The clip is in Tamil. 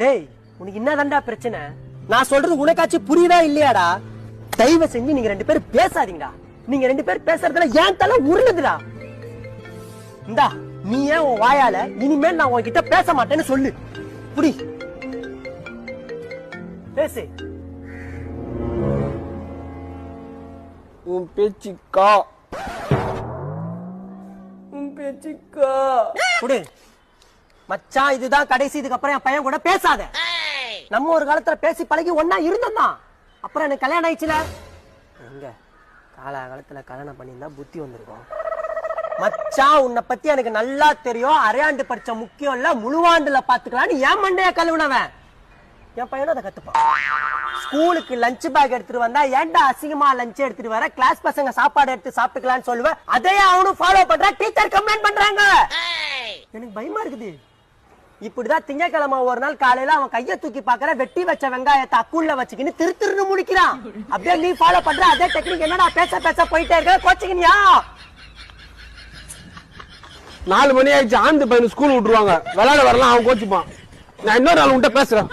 டேய் உனக்கு என்னதான்டா பிரச்சனை? நான் சொல்றது உனக்காச்சும் புரியுதா இல்லையாடா? தயவு செஞ்சு நீங்க 2 பேரும் பேசாதீங்கடா. நீங்க 2 பேரும் பேசுறதுல ஏன் தலை உருளுதுடா. இந்தா நீ ஏன் உன் வாயால இனிமேல் நான் உன்கிட்ட பேச மாட்டேன்னு சொல்லு. புடி பேசு. உன் பேச்சுக்கா புடி மச்சான். இதுதான் கடைசி. இதுக்கப்புறம் என் பையன் கூட பேசாத. நம்ம ஒரு காலத்துல பேசி பழகி ஒன்னா இருந்தோம். அப்புறம் எனக்கு கல்யாணம் ஆயிடுச்சுல. எங்க காலகாலத்துல கல்யாணம் பண்ணியிருந்தா புத்தி வந்திருக்கும். மச்சான் உன்னை பத்தி எனக்கு நல்லா தெரியும். அரையாண்டு படிச்ச முக்கியம் இல்ல, முழுவாண்டுல பாத்துக்கலான்னு என் மண்டைய கழுவுனவன். என் பையனும் அதை கத்துப்பான். ஸ்கூலுக்கு லஞ்ச் பேக் எடுத்துட்டு வந்தா ஏன்டா அசிங்கமா லஞ்ச் எடுத்துட்டு வர, கிளாஸ் பசங்க சாப்பாடு எடுத்து சாப்பிட்டுக்கலாம்னு சொல்லுவேன். அதையே அவனும் ஃபாலோ பண்றான். டீச்சர் கம்ப்ளைண்ட் பண்றாங்க. எனக்கு பயமா இருக்குது. இப்படிதான் திங்கக்கிழமை ஒரு நாள் காலையில அவன் கைய தூக்கி பாக்குற, வெட்டி வச்ச வெங்காயத்தை அக்குள்ள வச்சுக்கின்னு திருன்னு முடிக்கிறான். அப்படியே நீ ஃபாலோ பண்ற அதே டெக்னிக். என்னடா பேச போயிட்டே இருக்க, கோச்சிக்கினியா? 4 மணி ஆயிடுச்சு. ஆந்து பையன் ஸ்கூல் விட்டுருவாங்க. விளையாட வரலாம், அவன் கோச்சுப்பான். நான் இன்னொரு நாள் உன்கிட்ட பேசுறேன்.